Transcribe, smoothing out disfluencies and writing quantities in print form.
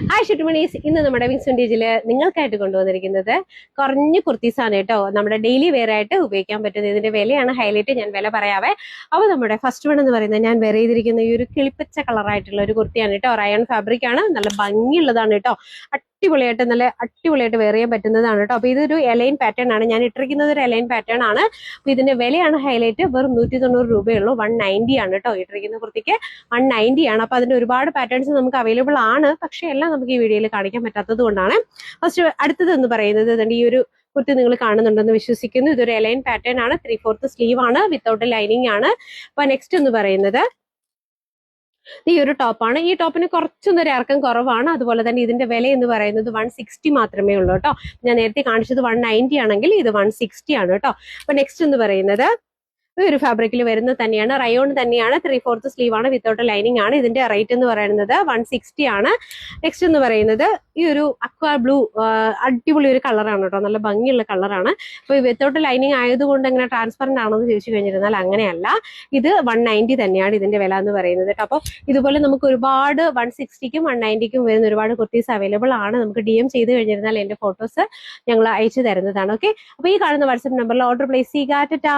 Hi ഷുട്ടുമണീസ്, ഇന്ന് നമ്മുടെ wings വിൻറ്റേജിൽ നിങ്ങൾക്കായിട്ട് കൊണ്ടുവന്നിരിക്കുന്നത് കുറഞ്ഞ കുർത്തീസാണ് കേട്ടോ. നമ്മുടെ ഡെയിലി വെയർ ആയിട്ട് ഉപയോഗിക്കാൻ പറ്റുന്ന ഇതിന്റെ വിലയാണ് ഹൈലൈറ്റ്. ഞാൻ വില പറയാവേ. അപ്പോൾ നമ്മുടെ ഫസ്റ്റ് വൺ എന്ന് പറയുന്നത് ഞാൻ വെയർ ചെയ്തിരിക്കുന്ന ഈ ഒരു കിളിപ്പച്ച കളറായിട്ടുള്ള ഒരു കുർത്തിയാണ് കേട്ടോ. റയോൺ ഫാബ്രിക് ആണ്, നല്ല ഭംഗിയുള്ളതാണ് കേട്ടോ. നല്ല അടിപൊളിയായിട്ട് വെയർ ചെയ്യാൻ പറ്റുന്നതാണ് കേട്ടോ. അപ്പൊ ഇതൊരു എലൈൻ പാറ്റേൺ ആണ്, ഞാൻ ഇട്ടിരിക്കുന്നത് ഒരു എലൈൻ പാറ്റേൺ ആണ്. അപ്പൊ ഇതിന്റെ വിലയാണ് ഹൈലൈറ്റ്. വെറും 190 രൂപയുള്ളൂ. 190 ആണ് കേട്ടോ ഇട്ടിരിക്കുന്ന കുർത്തിക്ക്. 190 ആണ്. അപ്പൊ അതിന്റെ ഒരുപാട് പാറ്റേൺസ് നമുക്ക് അവൈലബിൾ ആണ്, പക്ഷെ എല്ലാം നമുക്ക് ഈ വീഡിയോയിൽ കാണിക്കാൻ പറ്റാത്തത് കൊണ്ടാണ്. ഫസ്റ്റ് അടുത്തത് എന്ന് പറയുന്നത് ഈ ഒരു കുർത്തി നിങ്ങൾ കാണുന്നുണ്ടെന്ന് വിശ്വസിക്കുന്നു. ഇതൊരു എലൈൻ പാറ്റേൺ ആണ്, 3/4 സ്ലീവ് ആണ്, വിത്തൗട്ട് ലൈനിങ് ആണ്. അപ്പൊ നെക്സ്റ്റ് എന്ന് പറയുന്നത് ഈ ഒരു ടോപ്പാണ്. ഈ ടോപ്പിന് കുറച്ചൊന്നൊരു ഇറക്കം കുറവാണ്. അതുപോലെ തന്നെ ഇതിന്റെ വില എന്ന് പറയുന്നത് 160 മാത്രമേ ഉള്ളൂ കേട്ടോ. ഞാൻ നേരത്തെ കാണിച്ചത് 190 ആണെങ്കിൽ ഇത് 160 ആണ് കേട്ടോ. അപ്പൊ നെക്സ്റ്റ് എന്ന് പറയുന്നത് ഈ ഒരു ഫാബ്രിക്കിൽ വരുന്നത് തന്നെയാണ്, റയോൺ തന്നെയാണ്, 3/4 സ്ലീവ് ആണ്, വിത്തൗട്ട് ലൈനിങ് ആണ്. ഇതിന്റെ റേറ്റ് എന്ന് പറയുന്നത് 160 ആണ്. നെക്സ്റ്റ് എന്ന് പറയുന്നത് ഈ ഒരു അക്വാ ബ്ലൂ, അടിപൊളി ഒരു കളറാണ് കേട്ടോ, നല്ല ഭംഗിയുള്ള കളറാണ്. അപ്പൊ വിത്തൗട്ട് ലൈനിങ് ആയതുകൊണ്ട് എങ്ങനെ ട്രാൻസ്പെറന്റ് ആണോ എന്ന് ചോദിച്ചു കഴിഞ്ഞിരുന്നാൽ അങ്ങനെയല്ല. ഇത് 190 തന്നെയാണ് ഇതിന്റെ വില എന്ന് പറയുന്നത് കേട്ടോ. അപ്പൊ ഇതുപോലെ നമുക്ക് ഒരുപാട് 160ക്കും 190ക്കും വരുന്ന ഒരുപാട് കുർത്തീസ് അവൈലബിൾ ആണ്. നമുക്ക് DM ചെയ്ത് കഴിഞ്ഞിരുന്നാൽ എന്റെ ഫോട്ടോസ് ഞങ്ങൾ അയച്ചു തരുന്നതാണ്. ഓക്കെ, അപ്പൊ ഈ കാണുന്ന വാട്സ്ആപ്പ് നമ്പറിൽ ഓർഡർ പ്ലേസ് ചെയ്യുക. ടാറ്റാ.